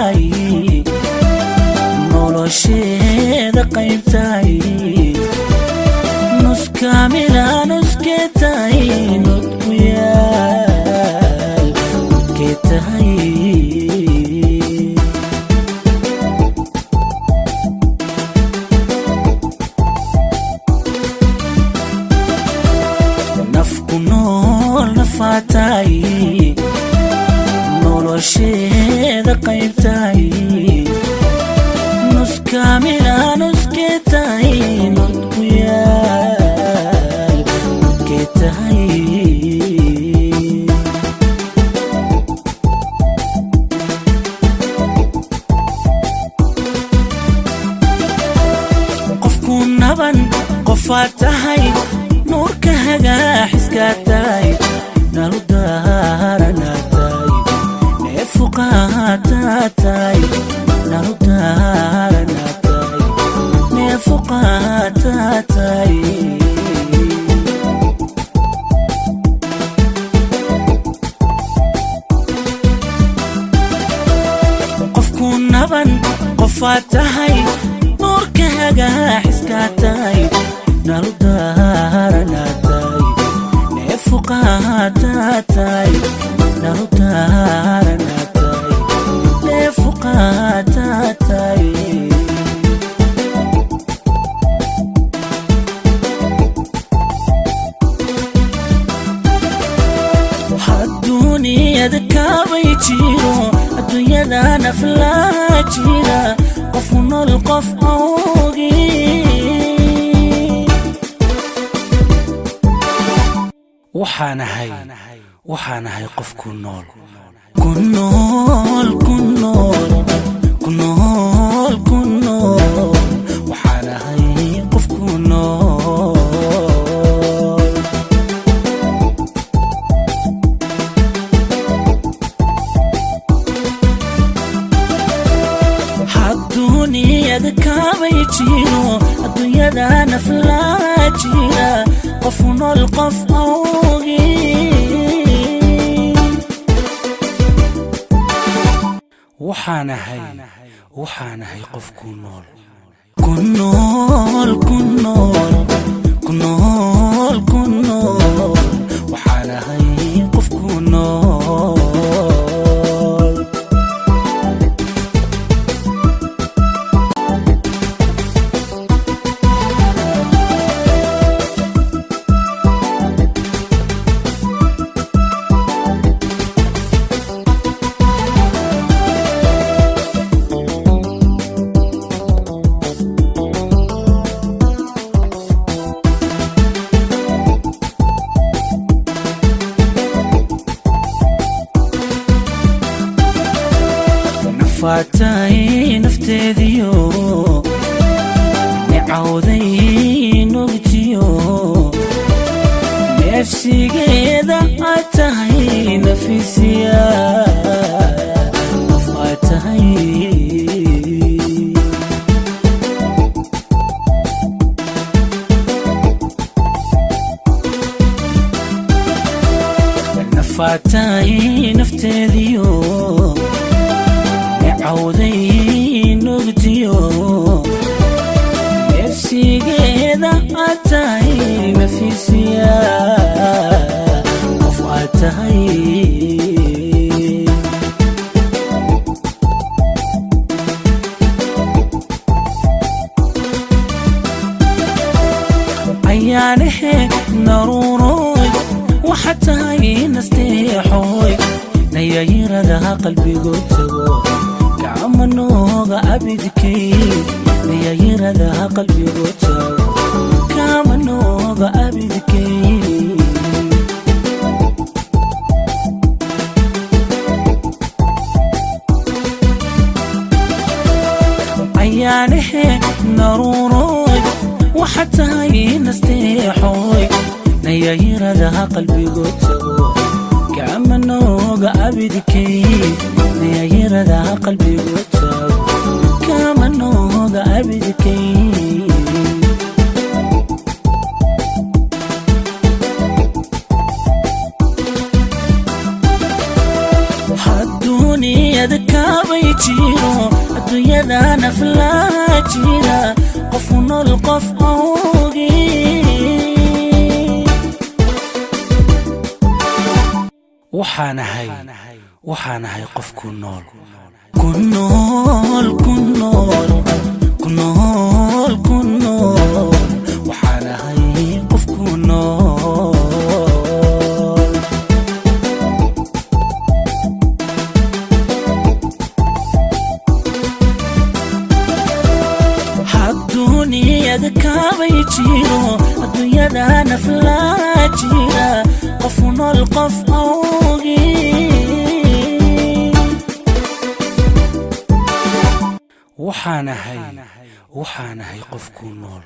tahay nolosheeda qaybtahay nus kaamila nuskee tahay nodku yaal nodkee tahay nafku nool nafaatahay nolosheeda qaybtahay nus kaamila nuskee tahay nodku yaal nodkee tahay qofku naban qofaad tahay nuurka hagaaxiskaa tahay nalu daaranaa tahay neefu qaataa tahay nalu daaranaa tahay neefu qaataa tahay qofku naban qofaad tahay nuurka hagaaxiskaa tahay nalu daaranaa tahay neefu qaataa tahay nalu daaranaa tahay neefu qaataa tahay adduunyada kaabay jiro adduunyada naflaa jira qofu nool qof awgii waxaanahay qof ku nool ku nool ku nool ku nool ku nool waxaanahay qof ku nool adduunyada kaabay jiro adduunyada naflaa jira qofu nool qof awgii waxaanahay qof ku nool ku nool ku nool ku nool ku nool waxaanahay qof ku nool faatay nafteediyo nicawday nogtiyo neefsigeeda aad tahay nafisiya qof aad tahay nafaatay nafteediyo عودي نغتيو نفسي قيدة أتاي ما في سياق وفاتاي عيانه نروروي وحتاي نستيحوي نيا يردها قلبي قلتو كامنوغا أبدكي نيا يردها قلبي قلتو كامنوغا أبدكي عيانه نروروي وحتى نستيحوي نيا يردها قلبي قلتو كامنوغا أبدكي نيا يردها قلبي قلتو كامنوغا أبدكي الدنيا ذكابي jiro adduunyada naflaa jira qof nool qof awgi waxaanahay qof ku nool waxaanahay qof ku nool adduunyada kaabay jiro adduunyada naflaa jira qof nool qof awgi waxaanahay qof ku nool